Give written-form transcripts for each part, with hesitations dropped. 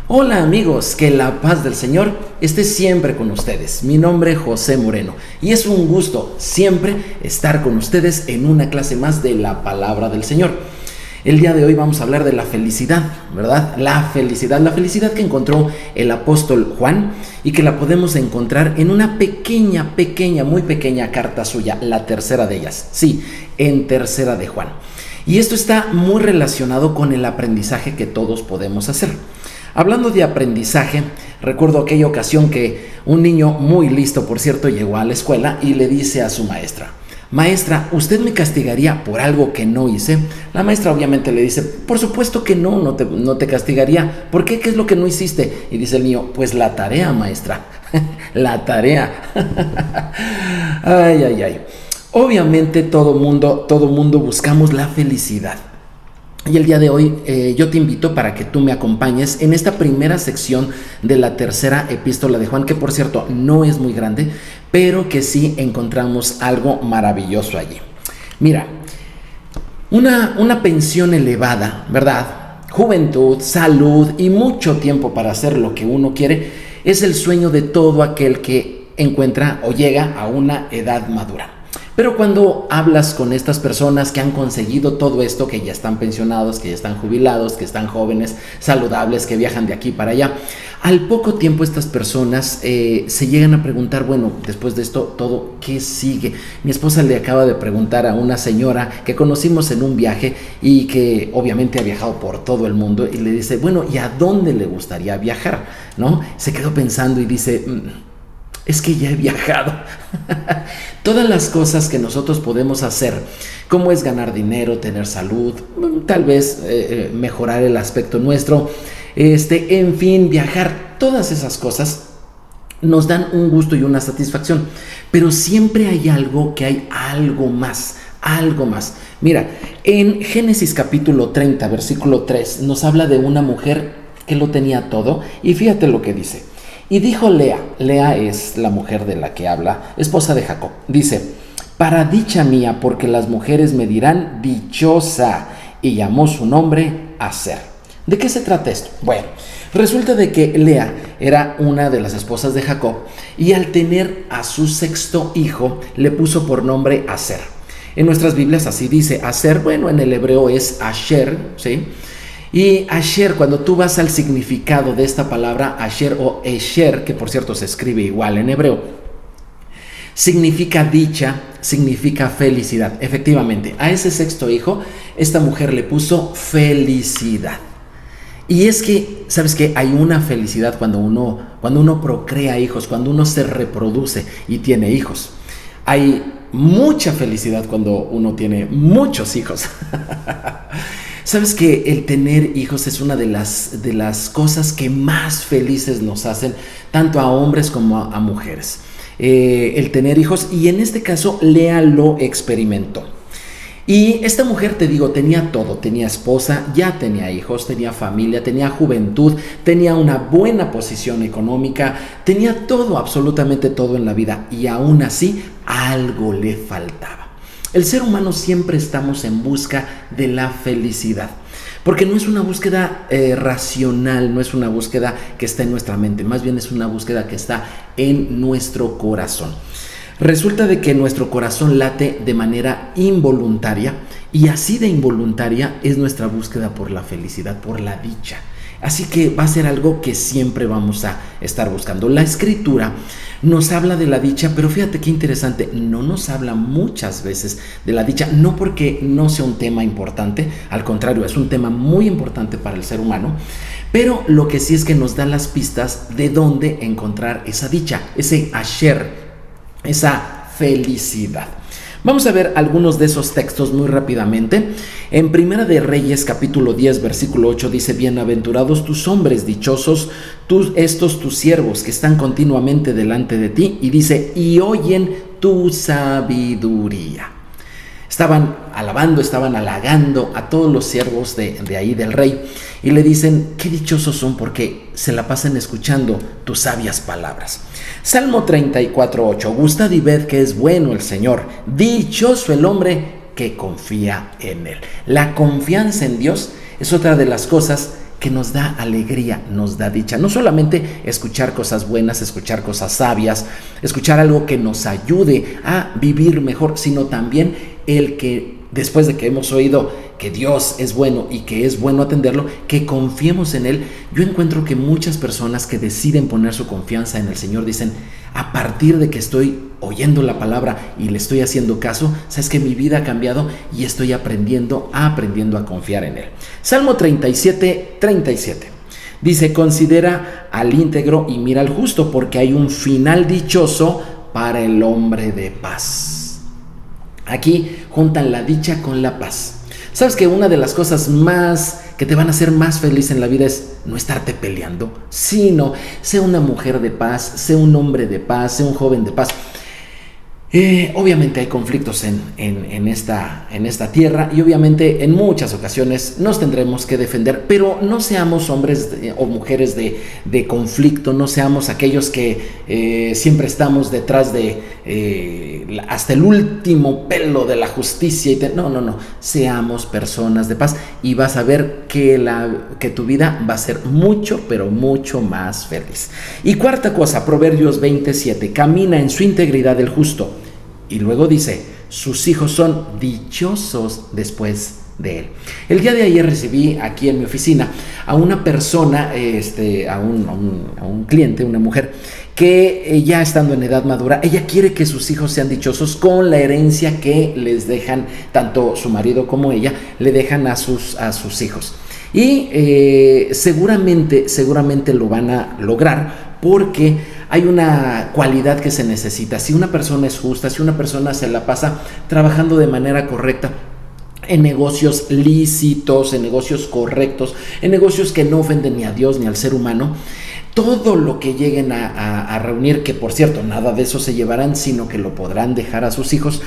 Hola amigos, que la paz del Señor esté siempre con ustedes. Mi nombre es José Moreno y es un gusto siempre estar con ustedes en una clase más de la palabra del Señor. El día de hoy vamos a hablar de la felicidad, ¿verdad? La felicidad que encontró el apóstol Juan y que la podemos encontrar en una muy pequeña carta suya, la tercera de ellas. Sí, en Tercera de Juan. Y esto está muy relacionado con el aprendizaje que todos podemos hacer. Hablando de aprendizaje, recuerdo aquella ocasión que un niño muy listo, por cierto, llegó a la escuela y le dice a su maestra: maestra, ¿usted me castigaría por algo que no hice? La maestra obviamente le dice: por supuesto que no te castigaría. ¿Por qué? ¿Qué es lo que no hiciste? Y dice el niño: pues la tarea, maestra. La tarea. Ay. Obviamente todo mundo buscamos la felicidad. Y el día de hoy yo te invito para que tú me acompañes en esta primera sección de la tercera epístola de Juan, que por cierto no es muy grande, pero que sí encontramos algo maravilloso allí. Mira, una pensión elevada, ¿verdad? Juventud, salud y mucho tiempo para hacer lo que uno quiere es el sueño de todo aquel que encuentra o llega a una edad madura. Pero cuando hablas con estas personas que han conseguido todo esto, que ya están pensionados, que ya están jubilados, que están jóvenes, saludables, que viajan de aquí para allá, al poco tiempo estas personas se llegan a preguntar: bueno, después de esto todo, ¿qué sigue? Mi esposa le acaba de preguntar a una señora que conocimos en un viaje y que obviamente ha viajado por todo el mundo, y le dice: bueno, ¿y a dónde le gustaría viajar? ¿No? Se quedó pensando y dice: es que ya he viajado. Todas las cosas que nosotros podemos hacer, como es ganar dinero, tener salud, tal vez mejorar el aspecto nuestro, en fin, viajar, todas esas cosas nos dan un gusto y una satisfacción. Pero siempre hay algo más. Mira, en Génesis capítulo 30, versículo 3, nos habla de una mujer que lo tenía todo, y fíjate lo que dice. Y dijo Lea es la mujer de la que habla, esposa de Jacob, dice: para dicha mía, porque las mujeres me dirán dichosa, y llamó su nombre Aser. ¿De qué se trata esto? Bueno, resulta de que Lea era una de las esposas de Jacob, y al tener a su sexto hijo, le puso por nombre Aser. En nuestras Biblias así dice Aser, bueno, en el hebreo es Asher, ¿sí? Y Asher, cuando tú vas al significado de esta palabra Asher o Esher, que por cierto se escribe igual en hebreo, significa dicha, significa felicidad. Efectivamente, a ese sexto hijo, esta mujer le puso felicidad. Y es que, ¿sabes qué? Hay una felicidad cuando uno procrea hijos, cuando uno se reproduce y tiene hijos. Hay mucha felicidad cuando uno tiene muchos hijos. Sabes que el tener hijos es una de las cosas que más felices nos hacen, tanto a hombres como a mujeres. El tener hijos, y en este caso Lea lo experimentó. Y esta mujer, te digo, tenía todo: tenía esposa, ya tenía hijos, tenía familia, tenía juventud, tenía una buena posición económica, tenía todo, absolutamente todo en la vida, y aún así algo le faltaba. El ser humano siempre estamos en busca de la felicidad, porque no es una búsqueda racional, no es una búsqueda que está en nuestra mente, más bien es una búsqueda que está en nuestro corazón. Resulta de que nuestro corazón late de manera involuntaria, y así de involuntaria es nuestra búsqueda por la felicidad, por la dicha. Así que va a ser algo que siempre vamos a estar buscando. La Escritura nos habla de la dicha, pero fíjate qué interesante, no nos habla muchas veces de la dicha, no porque no sea un tema importante, al contrario, es un tema muy importante para el ser humano, pero lo que sí es que nos da las pistas de dónde encontrar esa dicha, ese Asher, esa felicidad. Vamos a ver algunos de esos textos muy rápidamente. En Primera de Reyes, capítulo 10, versículo 8, dice: bienaventurados tus hombres, dichosos tus siervos que están continuamente delante de ti, y dice: y oyen tu sabiduría. Estaban alabando, estaban halagando a todos los siervos de ahí del rey, y le dicen: qué dichosos son porque se la pasan escuchando tus sabias palabras. Salmo 34:8, gustad y ved que es bueno el Señor, dichoso el hombre que confía en Él. La confianza en Dios es otra de las cosas que nos da alegría, nos da dicha. No solamente escuchar cosas buenas, escuchar cosas sabias, escuchar algo que nos ayude a vivir mejor, sino también el que después de que hemos oído que Dios es bueno y que es bueno atenderlo, que confiemos en Él. Yo encuentro que muchas personas que deciden poner su confianza en el Señor dicen, a partir de que estoy oyendo la palabra y le estoy haciendo caso, sabes que mi vida ha cambiado y estoy aprendiendo a confiar en Él. Salmo 37:37 dice, considera al íntegro y mira al justo, porque hay un final dichoso para el hombre de paz. Aquí juntan la dicha con la paz. ¿Sabes que una de las cosas más que te van a hacer más feliz en la vida es no estarte peleando? Sino, sé una mujer de paz, sé un hombre de paz, sé un joven de paz. Obviamente hay conflictos en esta tierra y obviamente en muchas ocasiones nos tendremos que defender, pero no seamos hombres o mujeres de conflicto, no seamos aquellos que siempre estamos detrás de hasta el último pelo de la justicia. No, seamos personas de paz y vas a ver que tu vida va a ser mucho, pero mucho más feliz. Y cuarta cosa, Proverbios 27, camina en su integridad el justo. Y luego dice, sus hijos son dichosos después de él. El día de ayer recibí aquí en mi oficina a una persona, a un cliente, una mujer, que ya estando en edad madura, ella quiere que sus hijos sean dichosos con la herencia que les dejan, tanto su marido como ella, le dejan a sus hijos. Y seguramente lo van a lograr porque hay una cualidad que se necesita. Si una persona es justa, si una persona se la pasa trabajando de manera correcta, en negocios lícitos, en negocios correctos, en negocios que no ofenden ni a Dios ni al ser humano, todo lo que lleguen a reunir, que por cierto, nada de eso se llevarán, sino que lo podrán dejar a sus hijos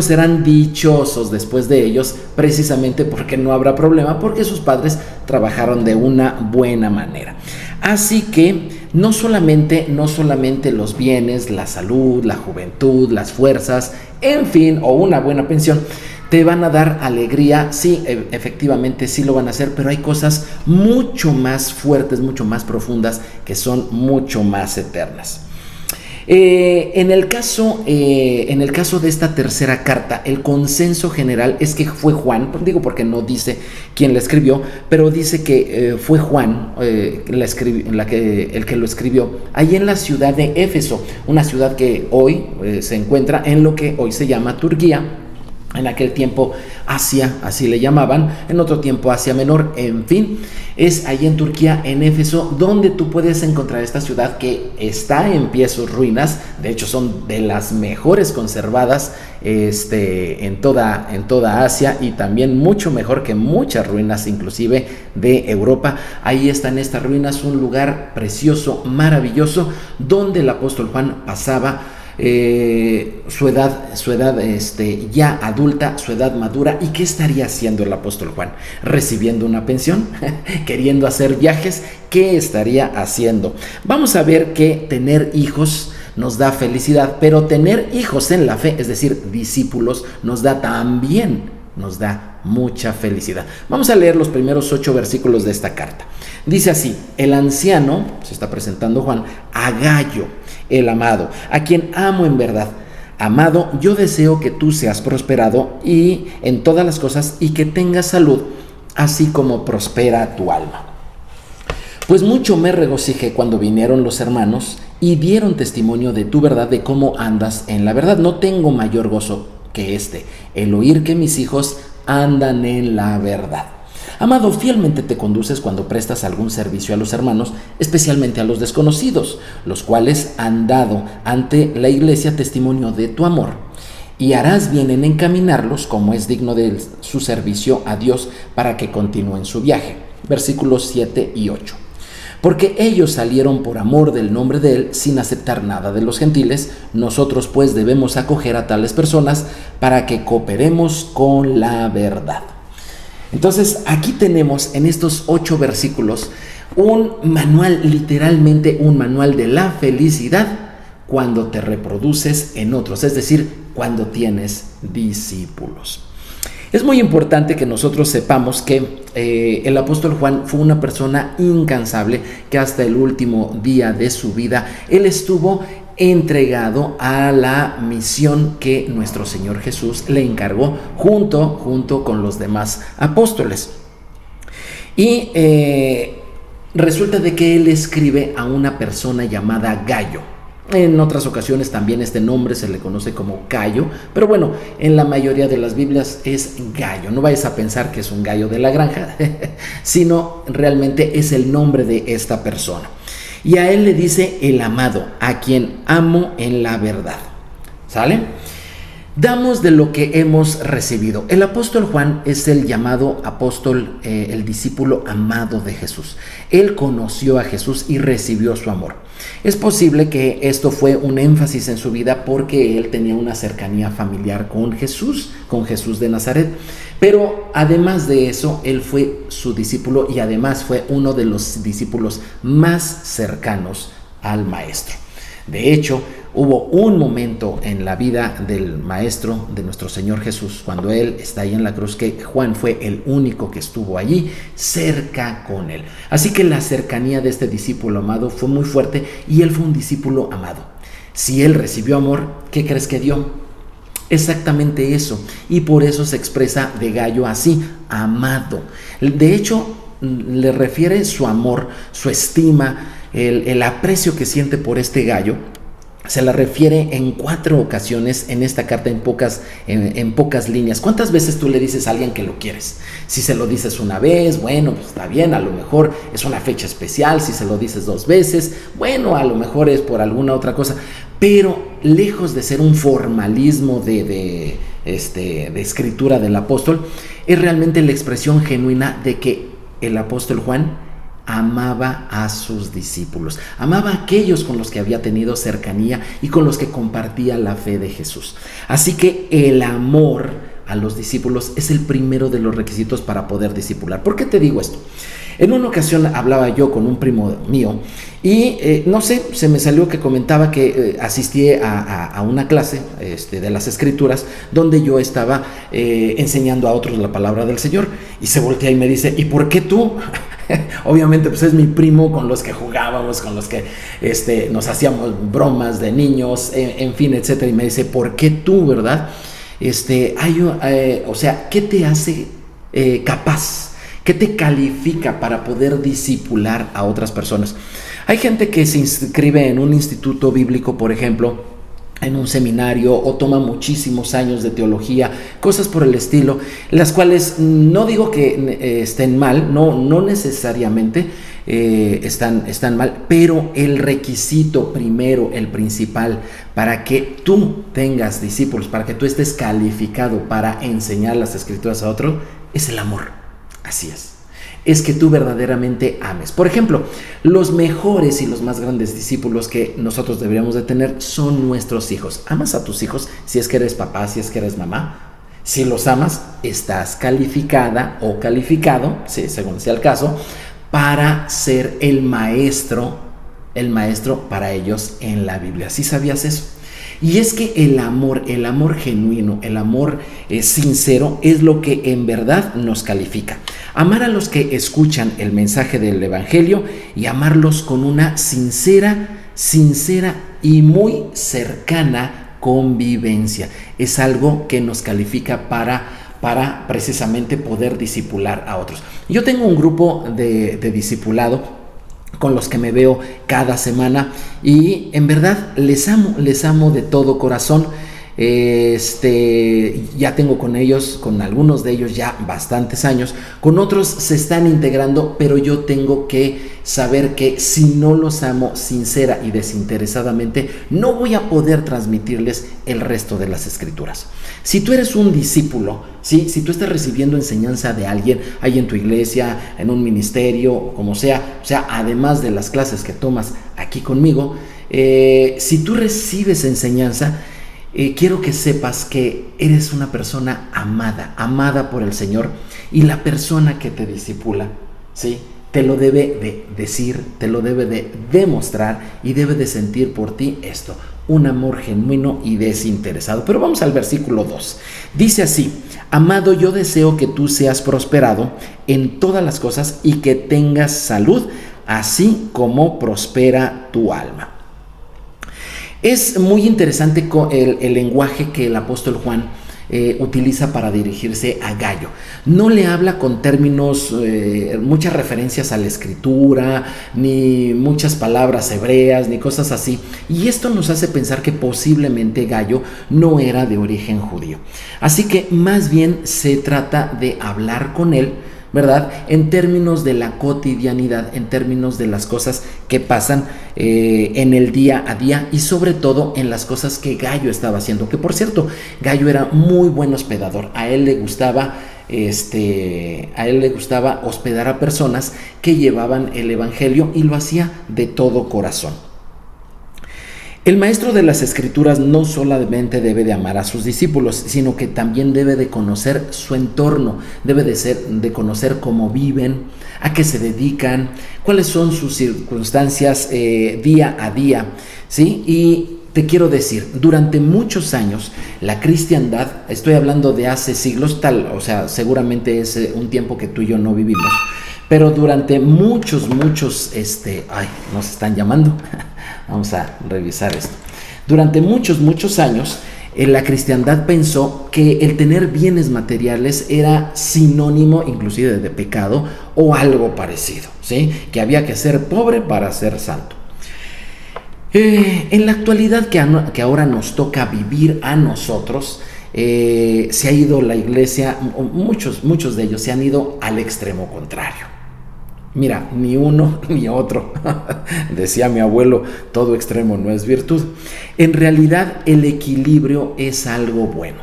serán dichosos después de ellos, precisamente porque no habrá problema, porque sus padres trabajaron de una buena manera. Así que no solamente los bienes, la salud, la juventud, las fuerzas, en fin, o una buena pensión, te van a dar alegría. Sí, efectivamente sí lo van a hacer, pero hay cosas mucho más fuertes, mucho más profundas, que son mucho más eternas. En el caso de esta tercera carta, el consenso general es que fue Juan, digo porque no dice quién la escribió, pero dice que fue Juan el que lo escribió, ahí en la ciudad de Éfeso, una ciudad que hoy se encuentra en lo que hoy se llama Turquía. En aquel tiempo Asia, así le llamaban, en otro tiempo Asia Menor, en fin, es ahí en Turquía, en Éfeso, donde tú puedes encontrar esta ciudad que está en pie, sus ruinas, de hecho son de las mejores conservadas en toda Asia, y también mucho mejor que muchas ruinas inclusive de Europa. Ahí están estas ruinas, un lugar precioso, maravilloso, donde el apóstol Juan pasaba su edad ya adulta, su edad madura. ¿Y qué estaría haciendo el apóstol Juan? ¿Recibiendo una pensión? ¿Queriendo hacer viajes? ¿Qué estaría haciendo? Vamos a ver que tener hijos nos da felicidad, pero tener hijos en la fe, es decir, discípulos, nos da mucha felicidad. Vamos a leer los primeros 8 versículos de esta carta. Dice así: el anciano, se está presentando Juan, a Gayo, el amado, a quien amo en verdad. Amado, yo deseo que tú seas prosperado y en todas las cosas y que tengas salud, así como prospera tu alma. Pues mucho me regocijé cuando vinieron los hermanos y dieron testimonio de tu verdad, de cómo andas en la verdad. No tengo mayor gozo que el oír que mis hijos andan en la verdad. Amado, fielmente te conduces cuando prestas algún servicio a los hermanos, especialmente a los desconocidos, los cuales han dado ante la iglesia testimonio de tu amor. Y harás bien en encaminarlos como es digno de su servicio a Dios para que continúen su viaje. Versículos 7 y 8. Porque ellos salieron por amor del nombre de Él sin aceptar nada de los gentiles, nosotros pues debemos acoger a tales personas para que cooperemos con la verdad. Entonces aquí tenemos en estos 8 versículos un manual, literalmente un manual de la felicidad cuando te reproduces en otros, es decir, cuando tienes discípulos. Es muy importante que nosotros sepamos que el apóstol Juan fue una persona incansable, que hasta el último día de su vida él estuvo entregado a la misión que nuestro Señor Jesús le encargó junto con los demás apóstoles. Y resulta de que él escribe a una persona llamada Gayo. En otras ocasiones también este nombre se le conoce como Cayo, pero bueno, en la mayoría de las Biblias es Gayo. No vayas a pensar que es un gallo de la granja, sino realmente es el nombre de esta persona. Y a él le dice el amado, a quien amo en la verdad. ¿Sale? Damos de lo que hemos recibido. El apóstol Juan es el llamado apóstol, el discípulo amado de Jesús. Él conoció a Jesús y recibió su amor. Es posible que esto fue un énfasis en su vida porque él tenía una cercanía familiar con Jesús de Nazaret. Pero además de eso, él fue su discípulo y además fue uno de los discípulos más cercanos al Maestro. De hecho, hubo un momento en la vida del Maestro, de nuestro Señor Jesús, cuando Él está ahí en la cruz, que Juan fue el único que estuvo allí cerca con Él. Así que la cercanía de este discípulo amado fue muy fuerte y Él fue un discípulo amado. Si Él recibió amor, ¿qué crees que dio? Exactamente eso. Y por eso se expresa de Gayo así, amado. De hecho, le refiere su amor, su estima, el aprecio que siente por este Gayo. Se la refiere en 4 ocasiones en esta carta, en pocas líneas. ¿Cuántas veces tú le dices a alguien que lo quieres? Si se lo dices una vez, bueno, pues está bien, a lo mejor es una fecha especial. Si se lo dices 2 veces, bueno, a lo mejor es por alguna otra cosa. Pero lejos de ser un formalismo de escritura del apóstol, es realmente la expresión genuina de que el apóstol Juan amaba a sus discípulos, amaba a aquellos con los que había tenido cercanía y con los que compartía la fe de Jesús. Así que el amor a los discípulos es el primero de los requisitos para poder discipular. ¿Por qué te digo esto? En una ocasión hablaba yo con un primo mío y no sé, se me salió que comentaba que asistí a una clase de las Escrituras donde yo estaba enseñando a otros la palabra del Señor, y se voltea y me dice: ¿y por qué tú? Obviamente pues es mi primo con los que jugábamos, con los que nos hacíamos bromas de niños, en fin, etcétera, y me dice: ¿por qué tú, verdad? O sea, ¿qué te hace capaz? ¿Qué te califica para poder discipular a otras personas? Hay gente que se inscribe en un instituto bíblico, por ejemplo, en un seminario, o toma muchísimos años de teología, cosas por el estilo, las cuales no digo que estén mal, no necesariamente están mal, pero el requisito primero, el principal, para que tú tengas discípulos, para que tú estés calificado para enseñar las Escrituras a otros, es el amor. Así es que tú verdaderamente ames. Por ejemplo, los mejores y los más grandes discípulos que nosotros deberíamos de tener son nuestros hijos. ¿Amas a tus hijos? Si es que eres papá, si es que eres mamá. Si los amas, estás calificada o calificado, sí, según sea el caso, para ser el maestro para ellos en la Biblia. ¿Sí sabías eso? Y es que el amor genuino, el amor sincero es lo que en verdad nos califica. Amar a los que escuchan el mensaje del Evangelio y amarlos con una sincera y muy cercana convivencia. Es algo que nos califica para precisamente poder discipular a otros. Yo tengo un grupo de discipulado con los que me veo cada semana y en verdad les amo de todo corazón. Ya tengo con algunos de ellos ya bastantes años, con otros se están integrando, pero yo tengo que saber que si no los amo sincera y desinteresadamente, no voy a poder transmitirles el resto de las Escrituras. Si tú eres un discípulo, ¿sí? Si tú estás recibiendo enseñanza de alguien ahí en tu iglesia, en un ministerio, como sea, o sea, además de las clases que tomas aquí conmigo, si tú recibes enseñanza, quiero que sepas que eres una persona amada por el Señor, y la persona que te discipula, ¿sí?, te lo debe de decir, te lo debe de demostrar y debe de sentir por ti esto: un amor genuino y desinteresado. Pero vamos al versículo 2. Dice así: amado, yo deseo que tú seas prosperado en todas las cosas y que tengas salud, así como prospera tu alma. Es muy interesante el lenguaje que el apóstol Juan utiliza para dirigirse a Gayo. No le habla con términos, muchas referencias a la escritura, ni muchas palabras hebreas, ni cosas así. Y esto nos hace pensar que posiblemente Gayo no era de origen judío. Así que más bien se trata de hablar con él, ¿verdad? En términos de la cotidianidad, en términos de las cosas que pasan en el día a día y sobre todo en las cosas que Gayo estaba haciendo. Que por cierto, Gayo era muy buen hospedador. A él le gustaba hospedar a personas que llevaban el evangelio y lo hacía de todo corazón. El maestro de las escrituras no solamente debe de amar a sus discípulos, sino que también debe de conocer su entorno, debe de conocer cómo viven, a qué se dedican, cuáles son sus circunstancias día a día, ¿sí? Y te quiero decir, durante muchos años la cristiandad, estoy hablando de hace siglos, seguramente es un tiempo que tú y yo no vivimos, pero durante muchos, nos están llamando. Vamos a revisar esto. Durante muchos años, la cristiandad pensó que el tener bienes materiales era sinónimo inclusive de pecado o algo parecido, ¿sí? Que había que ser pobre para ser santo. En la actualidad que ahora nos toca vivir a nosotros, se ha ido la iglesia, muchos de ellos se han ido al extremo contrario. Mira, ni uno ni otro. Decía mi abuelo, todo extremo no es virtud. En realidad, el equilibrio es algo bueno.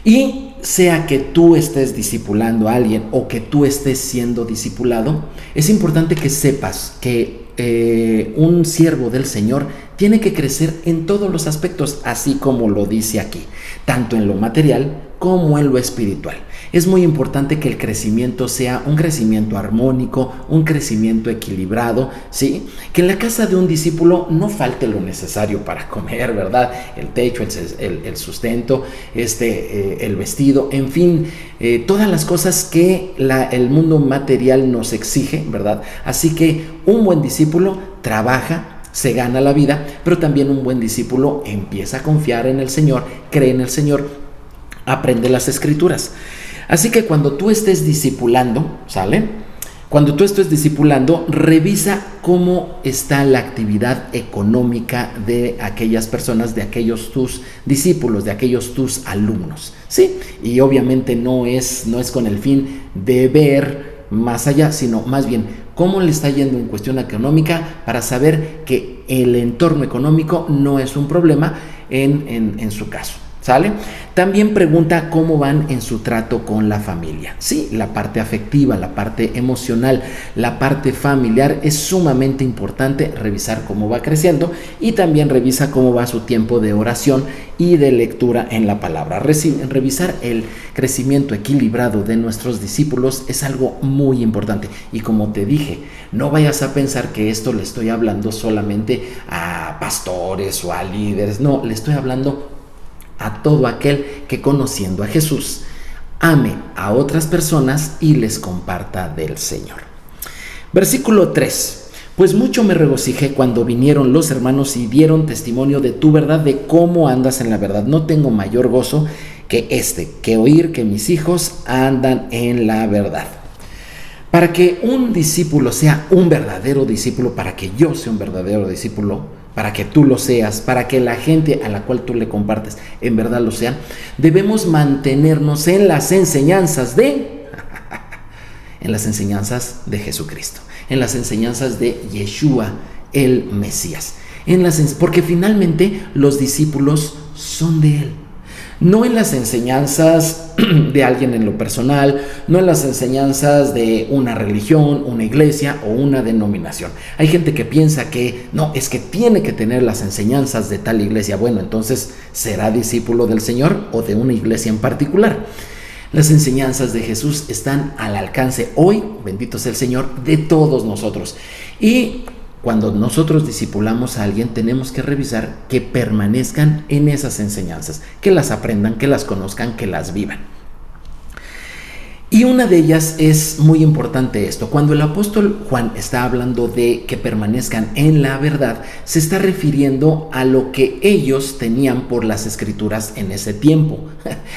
Y sea que tú estés discipulando a alguien o que tú estés siendo discipulado, es importante que sepas que un siervo del Señor tiene que crecer en todos los aspectos, así como lo dice aquí, tanto en lo material como en lo espiritual. Es muy importante que el crecimiento sea un crecimiento armónico, un crecimiento equilibrado, ¿sí? Que en la casa de un discípulo no falte lo necesario para comer, ¿verdad? El techo, el sustento, el vestido, en fin, todas las cosas que el mundo material nos exige, ¿verdad? Así que un buen discípulo trabaja, se gana la vida, pero también un buen discípulo empieza a confiar en el Señor, cree en el Señor, aprende las escrituras. Así que cuando tú estés discipulando, ¿sale? Cuando tú estés discipulando, revisa cómo está la actividad económica de aquellas personas, de aquellos tus discípulos, de aquellos tus alumnos, ¿sí? Y obviamente no es con el fin de ver más allá, sino más bien cómo le está yendo en cuestión económica para saber que el entorno económico no es un problema en su caso. ¿Sale? También pregunta cómo van en su trato con la familia. Sí, la parte afectiva, la parte emocional, la parte familiar es sumamente importante revisar cómo va creciendo y también revisa cómo va su tiempo de oración y de lectura en la palabra. Revisar el crecimiento equilibrado de nuestros discípulos es algo muy importante. Y como te dije, no vayas a pensar que esto le estoy hablando solamente a pastores o a líderes. No, le estoy hablando a todo aquel que conociendo a Jesús ame a otras personas y les comparta del Señor. Versículo 3. Pues mucho me regocijé cuando vinieron los hermanos y dieron testimonio de tu verdad, de cómo andas en la verdad. No tengo mayor gozo que oír que mis hijos andan en la verdad. Para que un discípulo sea un verdadero discípulo, para que yo sea un verdadero discípulo, para que tú lo seas, para que la gente a la cual tú le compartes en verdad lo sean, debemos mantenernos en las enseñanzas de Jesucristo, en las enseñanzas de Yeshua, el Mesías, porque finalmente los discípulos son de Él. No en las enseñanzas de alguien en lo personal, no en las enseñanzas de una religión, una iglesia o una denominación. Hay gente que piensa que no, es que tiene que tener las enseñanzas de tal iglesia. Bueno, entonces, ¿será discípulo del Señor o de una iglesia en particular? Las enseñanzas de Jesús están al alcance hoy, bendito sea el Señor, de todos nosotros. Y cuando nosotros discipulamos a alguien, tenemos que revisar que permanezcan en esas enseñanzas, que las aprendan, que las conozcan, que las vivan. Y una de ellas es muy importante esto. Cuando el apóstol Juan está hablando de que permanezcan en la verdad, se está refiriendo a lo que ellos tenían por las escrituras en ese tiempo,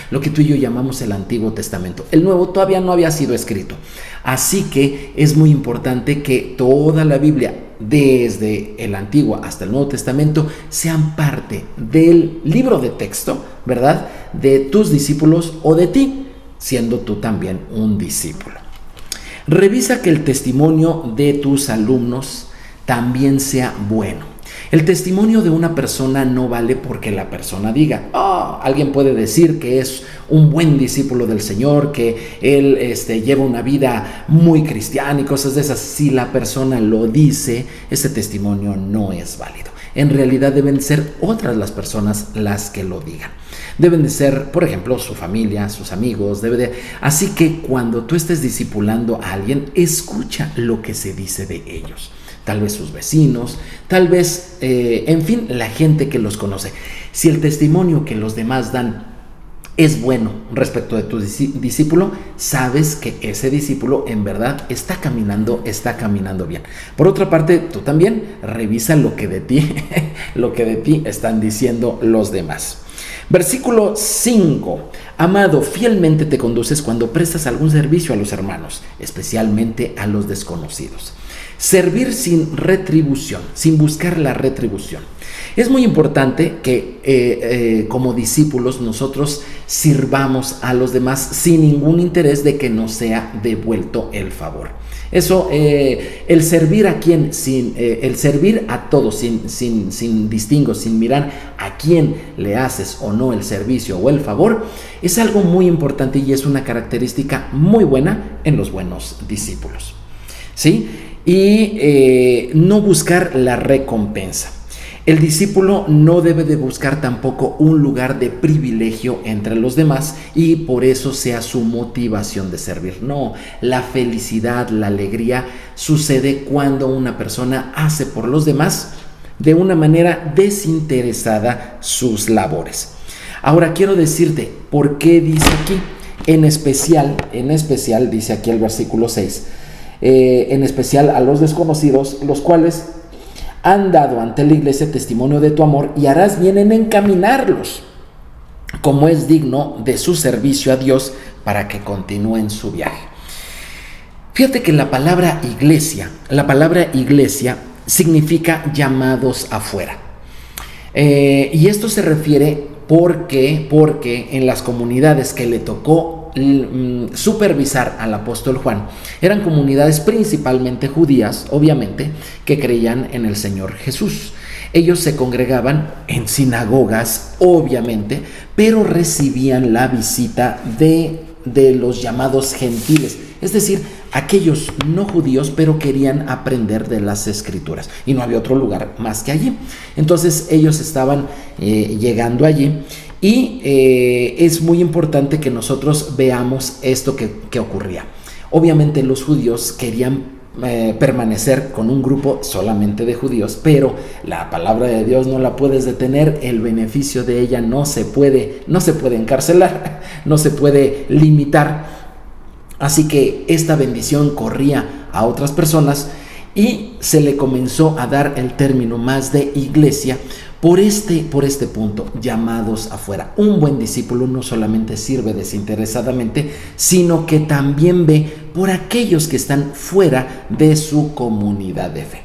lo que tú y yo llamamos el Antiguo Testamento. El Nuevo todavía no había sido escrito. Así que es muy importante que toda la Biblia, desde el Antiguo hasta el Nuevo Testamento, sean parte del libro de texto, ¿verdad?, de tus discípulos o de ti, siendo tú también un discípulo. Revisa que el testimonio de tus alumnos también sea bueno. El testimonio de una persona no vale porque la persona diga, alguien puede decir que es un buen discípulo del Señor, que él lleva una vida muy cristiana y cosas de esas. Si la persona lo dice, ese testimonio no es válido. En realidad deben ser otras las personas las que lo digan. Deben de ser, por ejemplo, su familia, sus amigos. Así que cuando tú estés discipulando a alguien, escucha lo que se dice de ellos. Tal vez sus vecinos, tal vez, en fin, la gente que los conoce. Si el testimonio que los demás dan es bueno respecto de tu discípulo, sabes que ese discípulo en verdad está caminando bien. Por otra parte, tú también revisa lo que de ti están diciendo los demás. Versículo 5. Amado, fielmente te conduces cuando prestas algún servicio a los hermanos, especialmente a los desconocidos. Servir sin retribución, sin buscar la retribución. Es muy importante que como discípulos nosotros sirvamos a los demás sin ningún interés de que nos sea devuelto el favor. Eso, el servir a quien, el servir a todos sin distingo, sin mirar a quién le haces o no el servicio o el favor, es algo muy importante y es una característica muy buena en los buenos discípulos, ¿sí? Y no buscar la recompensa. El discípulo no debe de buscar tampoco un lugar de privilegio entre los demás y por eso sea su motivación de servir. No, la felicidad, la alegría sucede cuando una persona hace por los demás de una manera desinteresada sus labores. Ahora quiero decirte por qué dice aquí, en especial dice aquí el versículo 6, en especial a los desconocidos, los cuales han dado ante la iglesia testimonio de tu amor y harás bien en encaminarlos como es digno de su servicio a Dios para que continúen su viaje. Fíjate que la palabra iglesia significa llamados afuera. Y esto se refiere porque en las comunidades que le tocó supervisar al apóstol Juan eran comunidades principalmente judías, obviamente, que creían en el Señor Jesús. Ellos se congregaban en sinagogas, obviamente, pero recibían la visita de los llamados gentiles, es decir, aquellos no judíos, pero querían aprender de las escrituras y no había otro lugar más que allí. Entonces ellos estaban llegando allí y es muy importante que nosotros veamos esto que ocurría. Obviamente los judíos querían permanecer con un grupo solamente de judíos, pero la palabra de Dios no la puedes detener, el beneficio de ella no se puede encarcelar, no se puede limitar. Así que esta bendición corría a otras personas y se le comenzó a dar el término más de iglesia por este punto, llamados afuera. Un buen discípulo no solamente sirve desinteresadamente, sino que también ve por aquellos que están fuera de su comunidad de fe.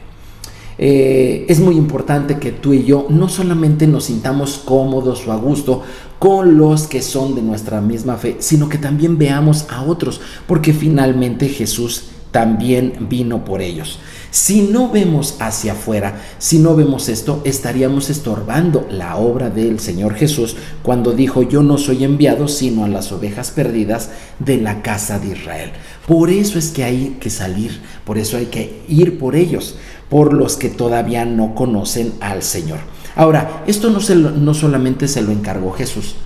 Es muy importante que tú y yo no solamente nos sintamos cómodos o a gusto con los que son de nuestra misma fe, sino que también veamos a otros, porque finalmente Jesús también vino por ellos. Si no vemos hacia afuera, si no vemos esto, estaríamos estorbando la obra del Señor Jesús cuando dijo: yo no soy enviado sino a las ovejas perdidas de la casa de Israel. Por eso es que hay que salir, por eso hay que ir por ellos, por los que todavía no conocen al Señor. Ahora, esto no solamente se lo encargó Jesús.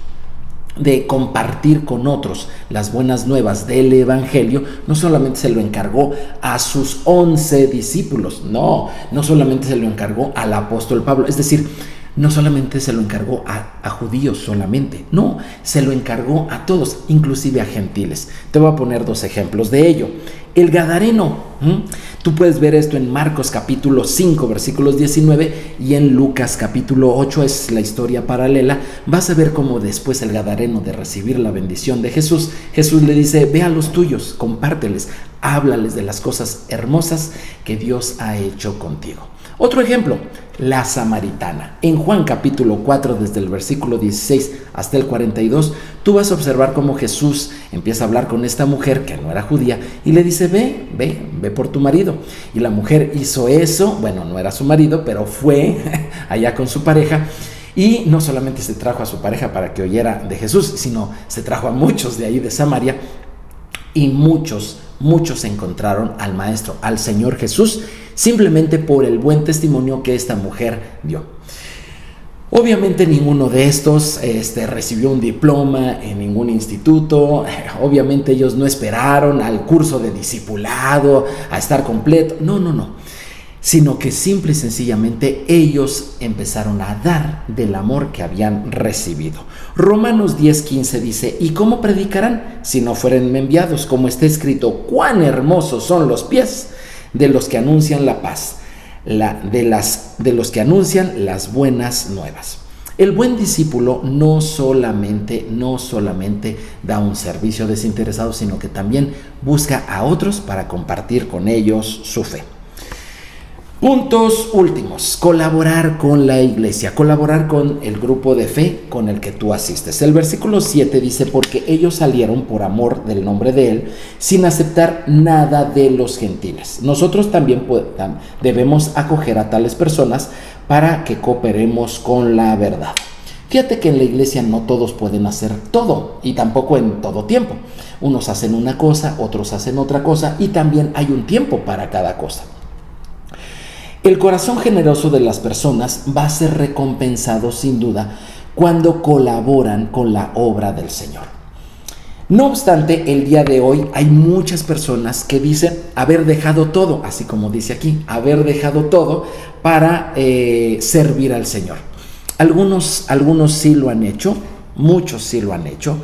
de compartir con otros las buenas nuevas del Evangelio, no solamente se lo encargó a sus 11 discípulos, no solamente se lo encargó al apóstol Pablo, es decir, no solamente se lo encargó a judíos solamente, no, se lo encargó a todos, inclusive a gentiles. Te voy a poner 2 ejemplos de ello. El Gadareno, tú puedes ver esto en Marcos capítulo 5, versículos 19, y en Lucas capítulo 8, es la historia paralela. Vas a ver cómo después el Gadareno, de recibir la bendición de Jesús, Jesús le dice: ve a los tuyos, compárteles, háblales de las cosas hermosas que Dios ha hecho contigo. Otro ejemplo, la samaritana. En Juan capítulo 4, desde el versículo 16 hasta el 42, tú vas a observar cómo Jesús empieza a hablar con esta mujer que no era judía y le dice: ve por tu marido. Y la mujer hizo eso, bueno, no era su marido, pero fue allá con su pareja. Y no solamente se trajo a su pareja para que oyera de Jesús, sino se trajo a muchos de ahí de Samaria, y muchos encontraron al Maestro, al Señor Jesús, simplemente por el buen testimonio que esta mujer dio. Obviamente ninguno de estos recibió un diploma en ningún instituto. Obviamente ellos no esperaron al curso de discipulado, a estar completo. No. Sino que simple y sencillamente ellos empezaron a dar del amor que habían recibido. Romanos 10:15 dice: ¿y cómo predicarán si no fueren enviados? Como está escrito: cuán hermosos son los pies de los que anuncian la paz, de los que anuncian las buenas nuevas. El buen discípulo no solamente da un servicio desinteresado, sino que también busca a otros para compartir con ellos su fe. Puntos últimos: colaborar con la iglesia, colaborar con el grupo de fe con el que tú asistes. El versículo 7 dice: porque ellos salieron por amor del nombre de él, sin aceptar nada de los gentiles. Nosotros también debemos acoger a tales personas para que cooperemos con la verdad. Fíjate que en la iglesia no todos pueden hacer todo, y tampoco en todo tiempo. Unos hacen una cosa, otros hacen otra cosa, y también hay un tiempo para cada cosa. El corazón generoso de las personas va a ser recompensado sin duda cuando colaboran con la obra del Señor. No obstante, el día de hoy hay muchas personas que dicen haber dejado todo, así como dice aquí, haber dejado todo para servir al Señor. Algunos sí lo han hecho, muchos sí lo han hecho,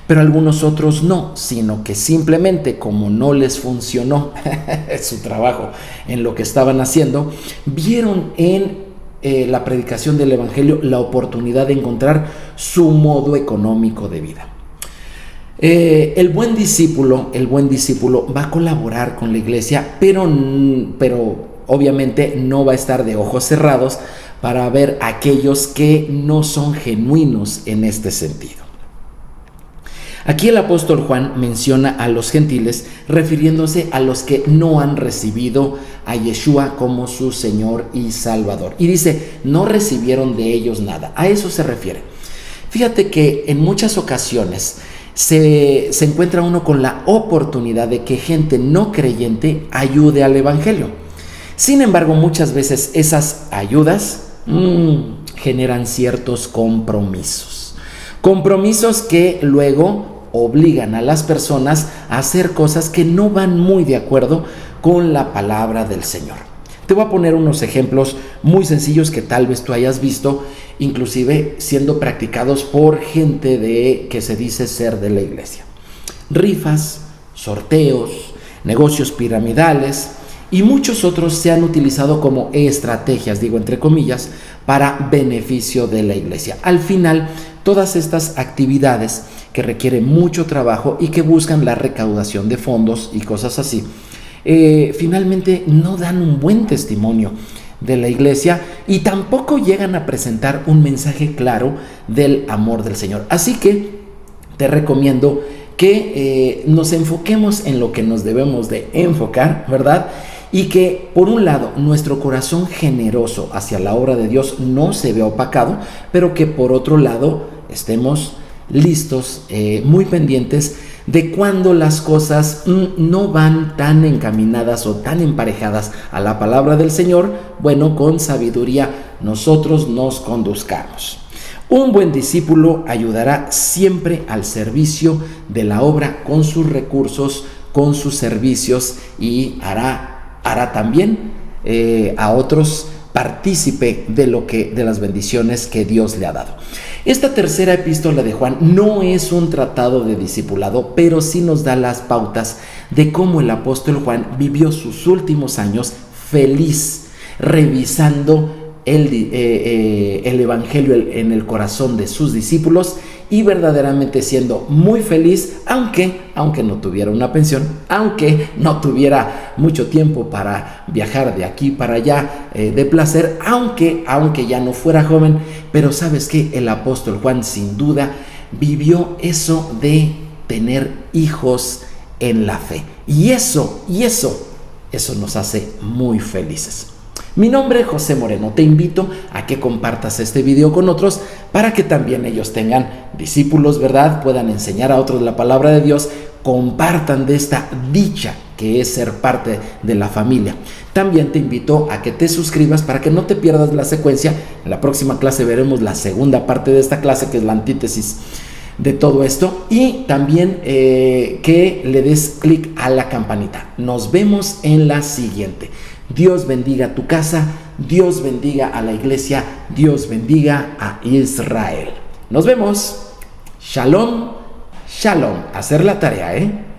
pero algunos otros no, sino que simplemente, como no les funcionó su trabajo en lo que estaban haciendo, vieron en la predicación del Evangelio la oportunidad de encontrar su modo económico de vida. El buen discípulo va a colaborar con la iglesia, pero obviamente no va a estar de ojos cerrados para ver a aquellos que no son genuinos en este sentido. Aquí el apóstol Juan menciona a los gentiles refiriéndose a los que no han recibido a Yeshua como su Señor y Salvador. Y dice: no recibieron de ellos nada. A eso se refiere. Fíjate que en muchas ocasiones se encuentra uno con la oportunidad de que gente no creyente ayude al Evangelio. Sin embargo, muchas veces esas ayudas generan ciertos compromisos que luego obligan a las personas a hacer cosas que no van muy de acuerdo con la palabra del Señor. Te voy a poner unos ejemplos muy sencillos que tal vez tú hayas visto, inclusive siendo practicados por gente que se dice ser de la iglesia. Rifas, sorteos, negocios piramidales y muchos otros se han utilizado como estrategias, digo entre comillas, para beneficio de la iglesia. Al final, todas estas actividades que requieren mucho trabajo y que buscan la recaudación de fondos y cosas así, finalmente no dan un buen testimonio de la iglesia y tampoco llegan a presentar un mensaje claro del amor del Señor. Así que te recomiendo que nos enfoquemos en lo que nos debemos de enfocar, ¿verdad? Y que por un lado nuestro corazón generoso hacia la obra de Dios no se vea opacado, pero que por otro lado estemos listos, muy pendientes de cuando las cosas no van tan encaminadas o tan emparejadas a la palabra del Señor. Bueno, con sabiduría nosotros nos conduzcamos. Un buen discípulo ayudará siempre al servicio de la obra con sus recursos, con sus servicios, y hará también a otros partícipe de las bendiciones que Dios le ha dado. Esta tercera epístola de Juan no es un tratado de discipulado, pero sí nos da las pautas de cómo el apóstol Juan vivió sus últimos años feliz, revisando el evangelio en el corazón de sus discípulos y verdaderamente siendo muy feliz, aunque no tuviera una pensión, aunque no tuviera mucho tiempo para viajar de aquí para allá de placer, aunque ya no fuera joven. Pero ¿sabes qué? El apóstol Juan sin duda vivió eso de tener hijos en la fe, y eso nos hace muy felices. Mi nombre es José Moreno. Te invito a que compartas este video con otros para que también ellos tengan discípulos, ¿verdad? Puedan enseñar a otros la palabra de Dios, compartan de esta dicha que es ser parte de la familia. También te invito a que te suscribas para que no te pierdas la secuencia. En la próxima clase veremos la segunda parte de esta clase, que es la antítesis de todo esto, y también que le des clic a la campanita. Nos vemos en la siguiente. Dios bendiga tu casa, Dios bendiga a la iglesia, Dios bendiga a Israel. Nos vemos. Shalom, shalom. Hacer la tarea,